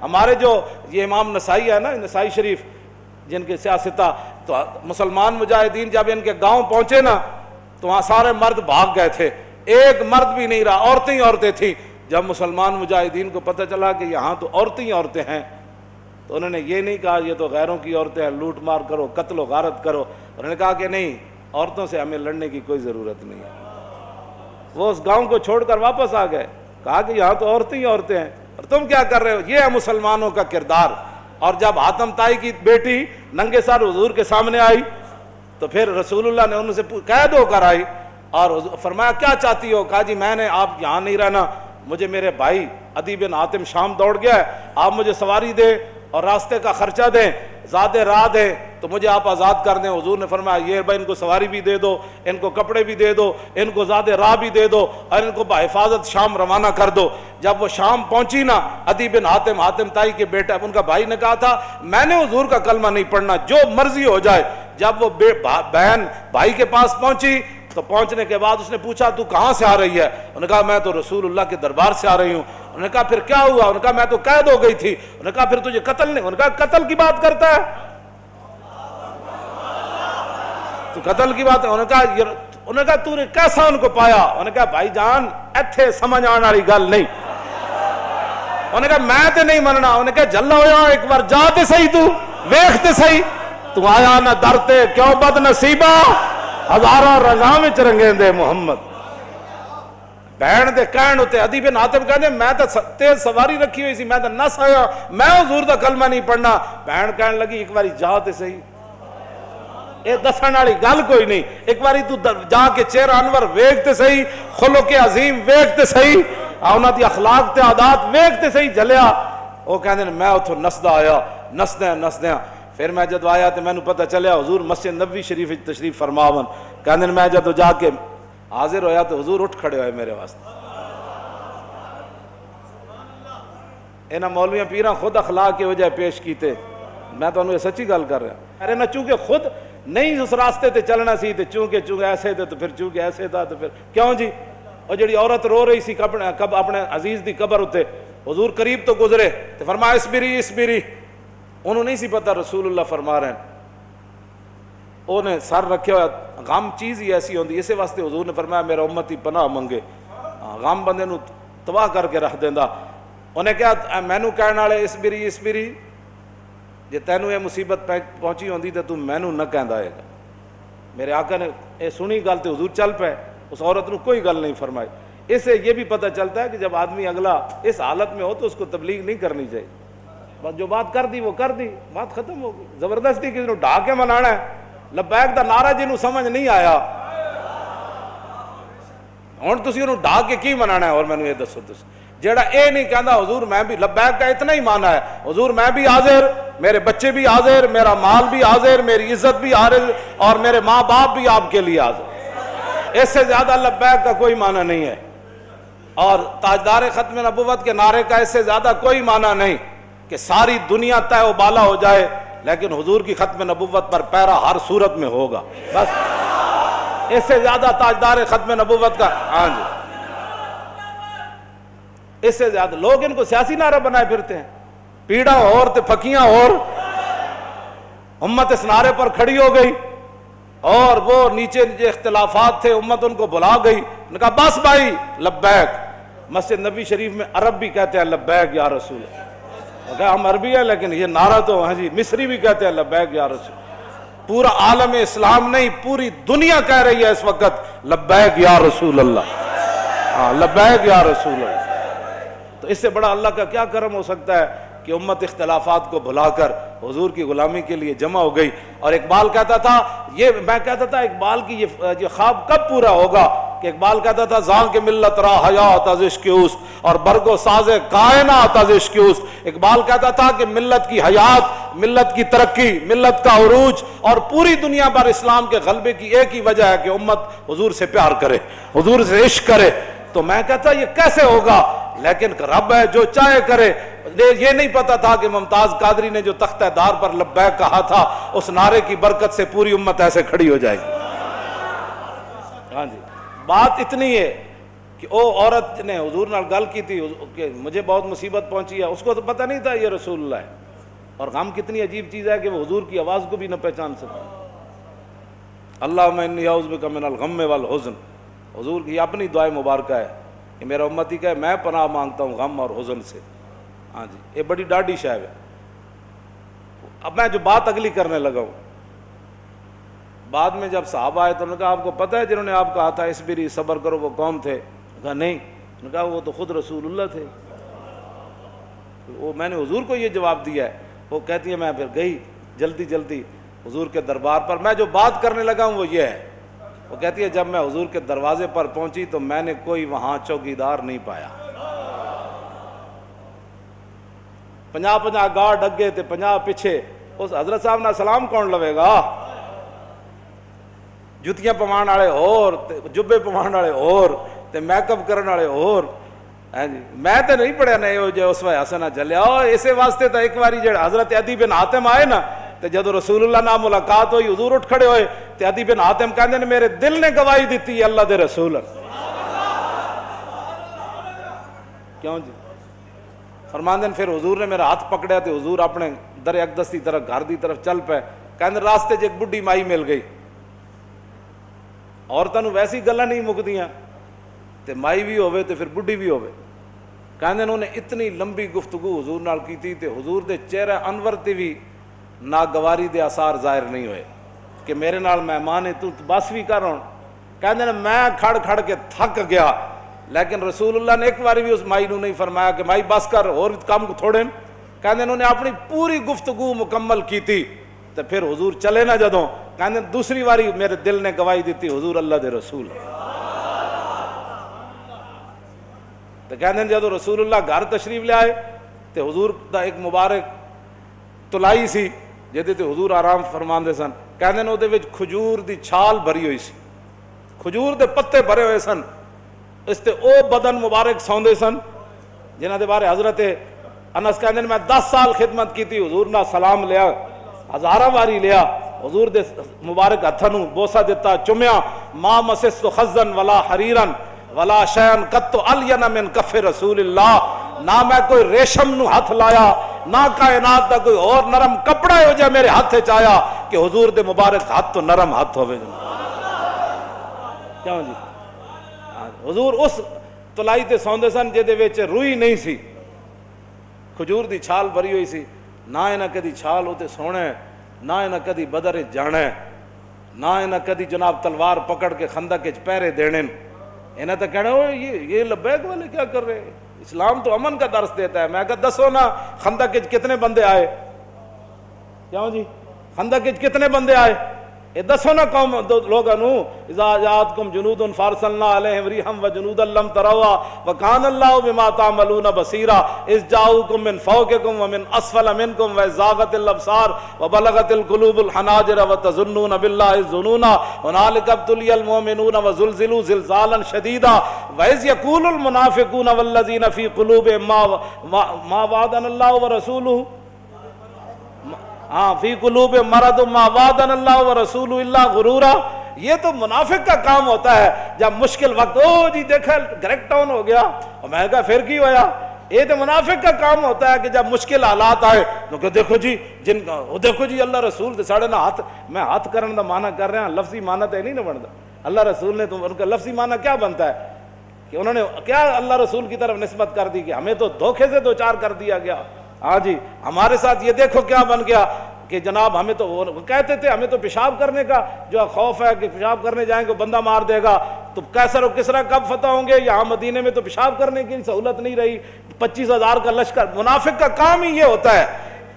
ہمارے جو یہ امام نسائی ہے نا، نسائی شریف جن کے سیاستہ، تو مسلمان مجاہدین جب ان کے گاؤں پہنچے نا تو وہاں سارے مرد بھاگ گئے تھے، ایک مرد بھی نہیں رہا، عورتیں ہی عورتیں تھیں۔ جب مسلمان مجاہدین کو پتہ چلا کہ یہاں تو عورتیں ہی عورتیں ہیں، تو انہوں نے یہ نہیں کہا یہ تو غیروں کی عورتیں ہیں، لوٹ مار کرو، قتل و غارت کرو۔ انہوں نے کہا کہ نہیں، عورتوں سے ہمیں لڑنے کی کوئی ضرورت نہیں ہے۔ وہ اس گاؤں کو چھوڑ کر واپس آ گئے، کہا کہ یہاں تو عورتیں ہی عورتیں ہیں اور تم کیا کر رہے ہو؟ یہ ہے مسلمانوں کا کردار۔ اور جب حاتم طائی کی بیٹی ننگے سر حضور کے سامنے آئی تو پھر رسول اللہ نے ان سے قید ہو کر آئی اور فرمایا کیا چاہتی ہو؟ کہا جی میں نے آپ یہاں نہیں رہنا، مجھے میرے بھائی عدی بن حاتم شام دوڑ گیا ہے، آپ مجھے سواری دیں اور راستے کا خرچہ دیں، زیادہ راہ دیں تو مجھے آپ آزاد کر دیں۔ حضور نے فرمایا یہ بھائی ان کو سواری بھی دے دو، ان کو کپڑے بھی دے دو، ان کو زیادہ راہ بھی دے دو اور ان کو بحفاظت شام روانہ کر دو۔ جب وہ شام پہنچی نا، عدی بن حاتم، حاتم طائی کے بیٹا، ان کا بھائی نے کہا تھا میں نے حضور کا کلمہ نہیں پڑھنا، جو مرضی ہو جائے۔ جب وہ بہن بھائی کے پاس پہنچی تو پہنچنے کے بعد اس نے پوچھا تو کہاں سے آ رہی ہے؟ انہوں نے کہا میں تو رسول اللہ کے دربار سے آ رہی ہوں۔ انہوں نے کہا پھر کیا ہوا؟ انہوں نے کہا میں تو قید ہو گئی تھی۔ انہوں نے کہا پھر تجھے قتل نہیں؟ انہوں نے کہا قتل کی بات کرتا ہے تو قتل کی بات ہے؟ انہوں نے کہا تو نے کیسا ان کو پایا؟ انہوں نے کہا بھائی جان ایتھے سمجھ آنے والی گل نہیں۔ انہوں نے کہا میں تے نہیں مننا۔ انہوں نے کہا جلا ہویا ایک بار جا تے صحیح، تو ویکھ تے صحیح، تو آیا نہ درتے کیوں بد نصیبہ، ہزاروں رنگاں وچ رنگیں دے محمد۔ بہن دے کہن ہوتے عدی بن حاتم کہنے میں تو تیز سواری رکھی ہوئی سی، میں تو نس آیا، میں حضور دا کلمہ نہیں پڑھنا۔ بہن کہنے لگی ایک باری جا تے صحیح، اے دسن والی گل کوئی نہیں، ایک باری تو جا کے چہرہ انور ویکھ تے صحیح، خلق عظیم ویکھ تے صحیح، انہاں دی اخلاق تے عادات ویکھ تے صحیح جلیا۔ وہ کہندے میں اتھوں نسدا آیا، نسدیاں پھر میں جدو آیا تو مینوں پتہ چلیا حضور مسجد نبوی شریف وچ تشریف فرماون۔ کہندے میں جدو جا کے حاضر ہویا تو حضور اٹھ کھڑے ہوئے میرے واسطے۔ انہاں مولویاں پیراں خود اخلاق کی وجہ پیش کیتے، میں تو انہوں سچی گل کر رہا۔ ارے نہ چونکہ خود نہیں اس راستے تے چلنا سی تے چونکہ ایسے تھے تو پھر چونکہ ایسے تھا تو پھر کیوں جی؟ اور جڑی عورت رو رہی سی اپنے عزیز دی قبر ہوتے، حضور قریب تو گزرے تو فرمایا اسبری، انہوں نہیں سی پتہ رسول اللہ فرما رہے ہیں، انہیں سر رکھے ہوا۔ غم چیز ہی ایسی ہوندی، اسی واسطے حضور نے فرمایا میرا امتی پناہ منگے، غم بندے نو تباہ کر کے رکھ دیندا۔ انہیں کہا مینوں کہنے والے اسبری، جے تینوں یہ مصیبت پہنچی ہوندی تو تم مینوں نہ کہندا ہے گا۔ میرے آقا نے یہ سنی گل تے حضور چل پے، اس عورت نو کوئی گل نہیں فرمائی۔ اس سے یہ بھی پتہ چلتا ہے کہ جب آدمی اگلا اس حالت میں ہو تو اس کو تبلیغ نہیں کرنی چاہیے، بس جو بات کر دی وہ کر دی، بات ختم ہو گئی۔ زبردستی کسی نو ڈھا کے منانا ہے، لبیک دا نعرہ جنوں سمجھ نہیں آیا ہن تسی انہوں ڈھا کے کی منانا ہے؟ اور مینوں یہ دسو تسی جیڑا اے نہیں کہندا حضور میں بھی لبیک کا اتنا ہی مانا ہے، حضور میں بھی حاضر، میرے بچے بھی حاضر، میرا مال بھی حاضر، میری عزت بھی حاضر اور میرے ماں باپ بھی آپ کے لیے حاضر، اس سے زیادہ لبیک کا کوئی معنی نہیں ہے۔ اور تاجدار ختم نبوت کے نعرے کا اس سے زیادہ کوئی معنی نہیں کہ ساری دنیا طے و بالا ہو جائے لیکن حضور کی ختم نبوت پر پیرا ہر صورت میں ہوگا، بس اس سے زیادہ تاجدار ختم نبوت کا ہاں جی اس سے زیادہ لوگ ان کو سیاسی نعرہ بنائے پھرتے ہیں، پیڑا اور تے پھکیاں اور امت اس نعرے پر کھڑی ہو گئی اور وہ نیچے اختلافات تھے امت ان کو بلا گئی، انہوں نے کہا بس بھائی لبیک۔ مسجد نبی شریف میں عرب بھی کہتے ہیں لبیک یا رسول، ہم عربی ہیں لیکن یہ نعرہ تو ہاں جی مصری بھی کہتے ہیں لبیک یا رسول۔ پورا عالم اسلام نہیں پوری دنیا کہہ رہی ہے اس وقت لبیک یا رسول اللہ، ہاں لبیک یا رسول اللہ۔ تو اس سے بڑا اللہ کا کیا کرم ہو سکتا ہے کہ امت اختلافات کو بھلا کر حضور کی غلامی کے لیے جمع ہو گئی۔ اور اقبال کہتا تھا میں کہتا تھا اقبال کی یہ خواب کب پورا ہوگا کہ اقبال کہتا تھا زان کے ملت را حیات از عشق اوست اور برگ و ساز کائنات از عشق اوست۔ اقبال کہتا تھا کہ ملت کی حیات، ملت کی ترقی، ملت کا عروج اور پوری دنیا پر اسلام کے غلبے کی ایک ہی وجہ ہے کہ امت حضور سے پیار کرے، حضور سے عشق کرے۔ تو میں کہتا یہ کیسے ہوگا؟ لیکن رب ہے جو چاہے کرے۔ یہ نہیں پتا تھا کہ ممتاز قادری نے جو تختہ دار پر لبیک کہا تھا اس نعرے کی برکت سے پوری امت ایسے کھڑی ہو جائے گی۔ ہاں جی بات اتنی ہے کہ او عورت نے حضور نال گل کی تھی کہ مجھے بہت مصیبت پہنچی ہے، اس کو تو پتہ نہیں تھا یہ رسول اللہ ہے، اور غم کتنی عجیب چیز ہے کہ وہ حضور کی آواز کو بھی نہ پہچان سکا۔ اللہم انی اعوذ بک من الغم والحزن، حضور کی اپنی دعائے مبارکہ ہے کہ میرا امتی کہ میں پناہ مانگتا ہوں غم اور حزن سے۔ ہاں جی، یہ بڑی ڈاڈی شے ہے۔ اب میں جو بات اگلی کرنے لگا ہوں، بعد میں جب صحابہ آئے تو انہوں نے کہا آپ کو پتہ ہے جنہوں نے آپ کہا تھا اصبری صبر کرو وہ کون تھے؟ کہا نہیں۔ انہوں نے کہا وہ تو خود رسول اللہ تھے۔ وہ میں نے حضور کو یہ جواب دیا ہے۔ وہ کہتی ہے میں پھر گئی جلدی جلدی حضور کے دربار پر، میں جو بات کرنے لگا ہوں وہ یہ ہے۔ وہ کہتی ہے جب میں حضور کے دروازے پر پہنچی تو میں نے کوئی وہاں چوکیدار نہیں پایا۔ 50 گارڈ اگے تے 50 پیچھے، اس حضرت صاحب نہ سلام کون لوے گا؟ جتیاں پوان والے اور جبے پوان والے اور تے میک اپ کرن والے اور۔ ہاں جی، میں تے نہیں پڑھیا نہیں جو اس وقت حسنہ جلیا، اسے واسطے تو ایک باری جڑا حضرت عدی بن حاتم آئے نا تے جدو رسول اللہ نال ملاقات ہوئی حضور اٹھ کھڑے ہوئے تے عدی بن حاتم کہندے نے میرے دل نے گواہی دیتی ہے اللہ دے رسول۔ کیوں جی؟ فرماندے پھر حضور نے میرا ہاتھ پکڑیا تے حضور اپنے در اقدس کی طرف گھر دی طرف چل پے۔ کہندے راستے ایک بڈھی مائی مل گئی، عورتاں نوں ویسی گلاں نہیں مکدیاں تے مائی بھی ہوے تے پھر بڈھی بھی ہوے۔ کہندے انہوں نے اتنی لمبی گفتگو حضور نال کیتی تے حضور دے چہرہ انور تے بھی ناگواری دے آثار ظاہر نہیں ہوئے کہ میرے نال مہمان ہے تو بس بھی کر ہوں۔ کہندے نے میں کھڑ کھڑ کے تھک گیا، لیکن رسول اللہ نے ایک بار بھی اس مائی نو نہیں فرمایا کہ مائی بس کر اور کام تھوڑے۔ کہندے انہوں نے اپنی پوری گفتگو مکمل کی تھی تو پھر حضور چلے نہ جدوں، کہندے دوسری باری میرے دل نے گواہی دیتی حضور اللہ دے رسول۔ تو کہندے جدوں رسول اللہ گھر تشریف لے آئے تو حضور دا ایک مبارک تلائی سی جہدے تے حضور آرام فرماندے سن۔ کہندے نے اودے وچ کھجور دی چھال بھری ہوئی سی، کھجور دے پتے بھرے ہوئے سن، اس تے او بدن مبارک سوندے سن جنہاں دے بارے حضرت انس کہندے نے میں 10 سال خدمت کیتی، حضور نہ سلام لیا، ہزاراں واری لیا، حضور دے مبارک ہتھاں نوں بوسہ دیتا، چومیا۔ ما مسست خزن ولا حریرن ولا شیئن قط الین من کف رسول اللہ، نہ میں کوئی ریشم نو ہاتھ لایا نہ کائنات دا کوئی اور نرم کپڑا ہو جائے میرے ہاتھ چایا کہ حضور دے مبارک ہاتھ تو نرم ہاتھ ہوئے۔ کیوں جی؟ حضور اس تلائی تے سوندے سن جے وچ روئی نہیں سی، کھجور دی چھال بھری ہوئی سی، نہ انہاں کدی چھال ہوتے سونے، نہ انہاں کدی بدر جانے، نہ انہاں کدی جناب تلوار پکڑ کے خندق وچ پہرے دینے۔ انہاں تو کہنا یہ لبیک والے کیا کر رہے ہیں؟ اسلام تو امن کا درس دیتا ہے۔ میں کہا دسو نا خندق وچ کتنے بندے آئے؟ کیوں جی؟ خندق وچ کتنے بندے آئے؟ یہ دسو نا قوم لوگاں نو، اذا جاءتکم جنود فارسلنا علیہم ریحا وجنودا لم تروا وکان اللہ بما تعملون بصیرا اذ جاءوکم من فوقکم ومن اسفل منکم وزاغت الابصار وبلغت القلوب الحناجر وتظنون باللہ الظنونا هنالک ابتلی المؤمنون وزلزلوا زلزالا شدیدا واذ یقول المنافقون والذین فی قلوبہم ما وعدنا اللہ ورسولہ ہاں فی قلوب مرض ما وعدنا اللہ ورسول اللہ غرورا۔ یہ تو منافق کا کام ہوتا ہے جب مشکل وقت او جی دیکھا گریک ٹاؤن ہو گیا، اور میں کہا پھر کی ہویا؟ یہ تو منافق کا کام ہوتا ہے کہ جب مشکل حالات آئے تو کہ دیکھو جی جن کا دیکھو جی اللہ رسول ساڑھے نہ ہاتھ، میں ہاتھ کرنے دا معنی کر رہے ہیں، لفظی معنی تو نہیں نہ بنتا۔ اللہ رسول نے تو ان کا لفظی معنی کیا بنتا ہے کہ انہوں نے کیا اللہ رسول کی طرف نسبت کر دی کہ ہمیں تو دھوکے سے دوچار کر دیا گیا۔ ہاں جی ہمارے ساتھ یہ دیکھو کیا بن گیا کہ جناب ہمیں تو وہ کہتے تھے ہمیں تو پیشاب کرنے کا جو خوف ہے کہ پیشاب کرنے جائیں گے بندہ مار دے گا، تو کیسر و کسرا کب فتح ہوں گے؟ یہاں مدینے میں تو پیشاب کرنے کی سہولت نہیں رہی، 25,000 کا لشکر۔ منافق کا کام ہی یہ ہوتا ہے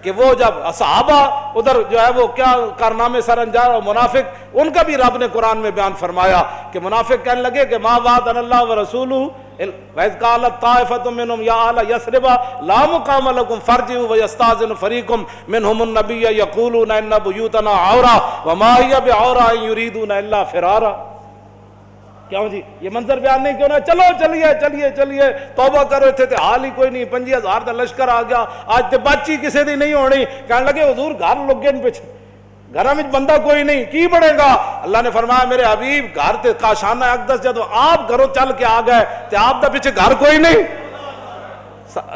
کہ وہ جب صحابہ ادھر جو ہے وہ کیا کارنامے سر انجام، اور منافق ان کا بھی رب نے قرآن میں بیان فرمایا کہ منافق کہنے لگے کہ ما وعدنا اللہ ورسولہ وَإِذْ قَالَتْ طَائِفَةٌ مِّنْهُمْ يَا أَهْلَ يَثْرِبَ لَا مُقَامَ لَكُمْ فَارْجِعُوا وَيَسْتَأْذِنُ فَرِيقٌ مِّنْهُمُ النَّبِيَّ يَقُولُونَ إِنَّ بُيُوتَنَا عَوْرَةٌ وَمَا هِيَ بِعَوْرَةٍ إِن يُرِيدُونَ إِلَّا فِرَارًا۔ کیوں جی یہ منظر بیان نہیں کیوں نہ؟ چلو چلیے چلیے چلیے توبہ کرو، تھے حال ہی کوئی نہیں، 25,000 کا لشکر آ گیا، آج تے بچی کسی دی نہیں ہونی۔ کہنے لگے حضور گھر لوگ گئے پیچھے، گھر میں بندہ کوئی نہیں کی پڑے گا. اللہ نے فرمایا میرے حبیب گھر تے کاشانہ اقدس جدو آپ گھروں چل کے آ گئے تے آپ دا پیچھے گھر کوئی نہیں,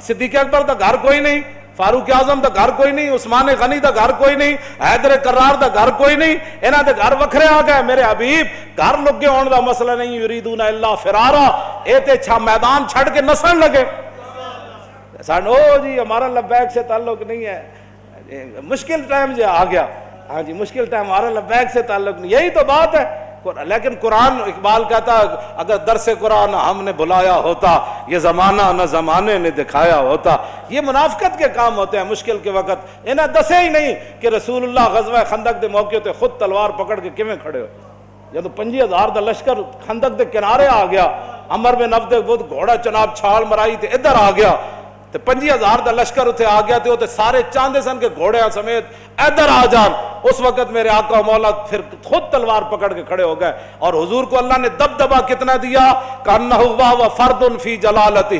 صدیق اکبر دا گھر کوئی نہیں, فاروق اعظم دا گھر کوئی نہیں, عثمان غنی دا گھر کوئی نہیں, حیدر کرار دا گھر کوئی نہیں, انہاں دے گھر وکھرے آ گئے. میرے حبیب گھر لگے ہون دا مسئلہ نہیں, یریدون الا فرارا, اے تے چھا میدان چھڑ کے نسن لگے. او جی ہمارا لبیک سے تعلق نہیں ہے, مشکل ٹائم جو آ گیا, ہاں جی مشکل ٹائم, ہمارا لبیک سے تعلق نہیں, یہی تو بات ہے. لیکن قرآن, اقبال کہتا اگر درس قرآن ہم نے بلایا ہوتا, یہ زمانہ نہ زمانے نے دکھایا ہوتا. یہ منافقت کے کام ہوتے ہیں مشکل کے وقت. انہیں دسے ہی نہیں کہ رسول اللہ غزوہ خندق دے موقع تے خود تلوار پکڑ کے کیویں کھڑے ہو. جب 25,000 دا لشکر خندق دے کنارے آ گیا, عمر بن عبد بود گھوڑا چناب چھال مرائی تے ادھر آ گیا, تے 25,000 دا لشکر اتنے آ گیا, تے سارے چاندے سن کے گھوڑے سمیت ادھر آ جان. اس وقت میرے آقا و مولا پھر خود تلوار پکڑ کے کھڑے ہو گئے, اور حضور کو اللہ نے دبدبا کتنا دیا, کانہ و فرد فی جلالتہ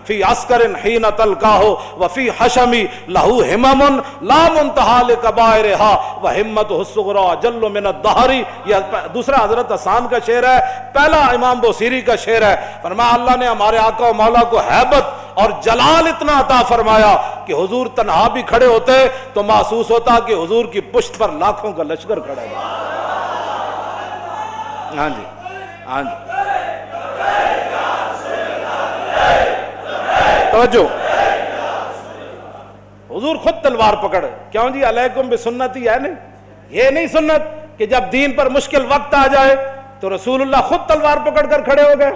فی عسکر حین تلقاہ وفی حشمی لہو ہمم لا منتہا لکبائرہا وہمتہ الصغری جل من الدہر. یہ دوسرا حضرت حسان کا شعر ہے, پہلا امام بوصیری کا شعر ہے. فرمایا اللہ نے ہمارے آقا و مولا کو ہیبت اور جلال اتنا عطا فرمایا کہ حضور تنہا بھی کھڑے ہوتے تو محسوس ہوتا کہ حضور کی پشت پر لاکھوں کا لشکر کھڑا ہے. ہاں جی ہاں جی توجہ, حضور خود تلوار پکڑ. کیوں جی علیکم بسنتی ہے نہیں, یہ نہیں سنت کہ جب دین پر مشکل وقت آ جائے تو رسول اللہ خود تلوار پکڑ کر کھڑے ہو گئے.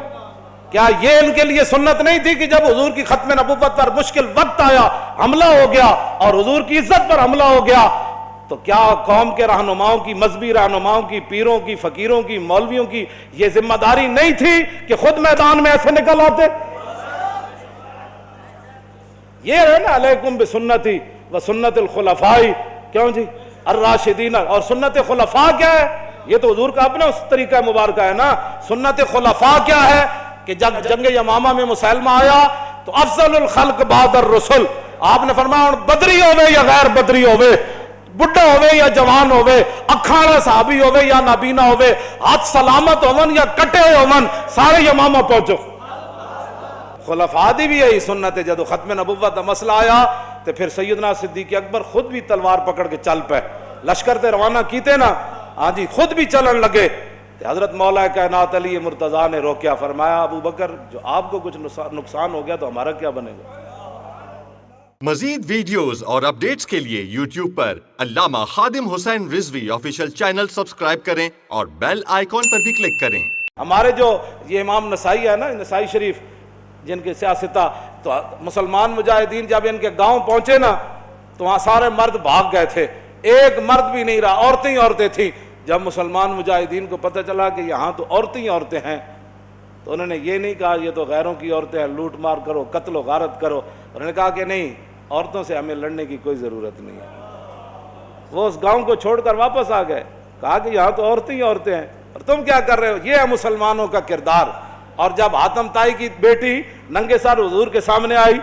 کیا یہ ان کے لیے سنت نہیں تھی کہ جب حضور کی ختم نبوت پر مشکل وقت آیا, حملہ ہو گیا اور حضور کی عزت پر حملہ ہو گیا, تو کیا قوم کے رہنماؤں کی, مذہبی رہنماؤں کی, پیروں کی, فقیروں کی, مولویوں کی یہ ذمہ داری نہیں تھی کہ خود میدان میں ایسے نکل آتے؟ یہ ہے نا علیکم بسنتی و سنت الخلفاء. کیوں جی الراشدین, اور سنت خلفاء کیا ہے؟ یہ تو حضور کا اپنا اس طریقہ مبارکہ ہے نا. سنت خلفاء کیا ہے کہ جب جنگ یمامہ میں مسلمہ آیا تو افضل الخلق بعد الرسل, آپ نے فرمایا بدری ہوئے یا غیر بدری ہوئے, بڑھا ہوئے یا جوان ہوئے, اکھاڑا صحابی ہوئے یا نابینا ہوئے, ہاتھ سلامت ہومن یا کٹے ہومن, سارے یمامہ پہنچو. خلفاء دی بھی یہی سنت ہے. جب ختم نبوت کا مسئلہ آیا تو پھر سیدنا صدیق اکبر خود بھی تلوار پکڑ کے چل پے, لشکر تے روانہ کیتے نا, ہاں جی خود بھی چلن لگے. حضرت مولا کائنات علی مرتضیٰ نے روکیا, فرمایا ابو بکر جو آپ کو کچھ نقصان ہو گیا تو ہمارا کیا بنے گا. مزید ویڈیوز اور اپڈیٹس کے لیے یوٹیوب پر علامہ Khadim Hussain Rizvi official channel subscribe کریں اور بیل آئیکن پر بھی کلک کریں. ہمارے جو یہ امام نسائی ہے نا, نسائی شریف, جن کے سیاستہ, تو مسلمان مجاہدین جب ان کے گاؤں پہنچے نا تو وہاں سارے مرد بھاگ گئے تھے, ایک مرد بھی نہیں رہا, عورتیں ہی عورتیں تھیں. جب مسلمان مجاہدین کو پتہ چلا کہ یہاں تو عورتیں ہی عورتیں ہیں تو انہوں نے یہ نہیں کہا یہ تو غیروں کی عورتیں ہیں, لوٹ مار کرو, قتل و غارت کرو. انہوں نے کہا کہ نہیں, عورتوں سے ہمیں لڑنے کی کوئی ضرورت نہیں ہے. وہ اس گاؤں کو چھوڑ کر واپس آ گئے, کہا کہ یہاں تو عورتیں ہی عورتیں ہیں اور تم کیا کر رہے ہو. یہ ہے مسلمانوں کا کردار. اور جب حاتم طائی کی بیٹی ننگے سر حضور کے سامنے آئی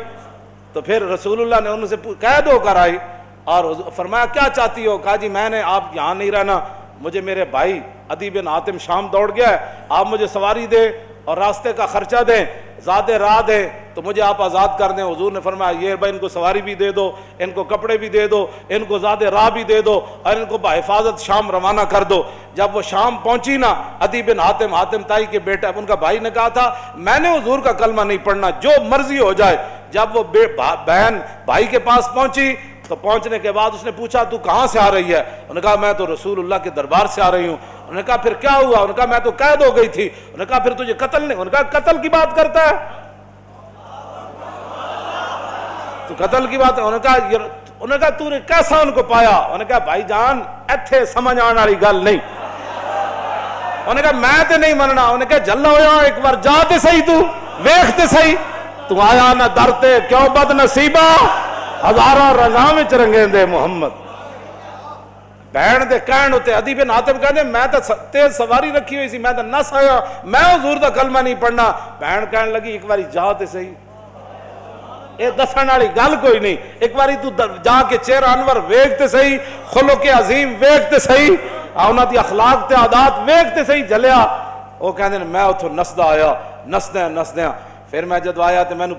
تو پھر رسول اللہ نے ان سے قید ہو کر آئی اور فرمایا کیا چاہتی ہو. کہا جی میں نے, آپ یہاں نہیں رہنا, مجھے میرے بھائی عدی بن حاتم شام دوڑ گیا ہے, آپ مجھے سواری دیں اور راستے کا خرچہ دیں, زیادہ راہ دیں تو مجھے آپ آزاد کر دیں. حضور نے فرمایا یہ بھائی ان کو سواری بھی دے دو, ان کو کپڑے بھی دے دو, ان کو زیادہ راہ بھی دے دو اور ان کو بحفاظت شام روانہ کر دو. جب وہ شام پہنچی نا, عدی بن حاتم, حاتم طائی کے بیٹا, ان کا بھائی نے کہا تھا میں نے حضور کا کلمہ نہیں پڑھنا, جو مرضی ہو جائے. جب وہ بہن بھائی کے پاس پہنچی تو پہنچنے کے بعد اس نے پوچھا تو کہاں سے آ رہی ہے؟ انہوں نے کہا میں تو رسول اللہ کے دربار سے آ رہی ہوں. انہوں نے کہا پھر کیا ہوا؟ انہوں نے کہا میں تو قید ہو گئی تھی. انہوں نے کہا پھر تجھے قتل نہیں؟ انہوں نے کہا قتل کی بات کرتا ہے تو قتل کی بات. انہوں نے کہا تو نے کیسا ان کو پایا؟ انہوں نے کہا بھائی جان ایتھے سمجھ آنے والی گل نہیں. انہوں نے کہا میں تے نہیں مننا. انہوں نے کہا جلا ہویا ایک بار جا تے صحیح, تو ویکھ تے صحیح, تو آیا نہ در تے کیوں بد نصیبہ ہزارہ رضا میں رنگیں دے محمد. بہن دے کہن ہوتے عدی بن حاتم کہنے میں تو تیز سواری رکھی ہوئی سی, میں تو نس آیا, میں حضور دا کلمہ نہیں پڑھنا. بہن کہنے لگی ایک باری جا تے صحیح. یہ دسن والی گل کوئی نہیں. ایک باری تو جا کے چہرہ انور ویکھ تے صحیح, خلق عظیم ویکھ تے صحیح, انہاں دی اخلاق تے عادات ویکھ تے صحیح. جلیا وہ کہندے میں اتھوں نسدا آیا, نسدیاں پھر میں جدو آیا تے مینوں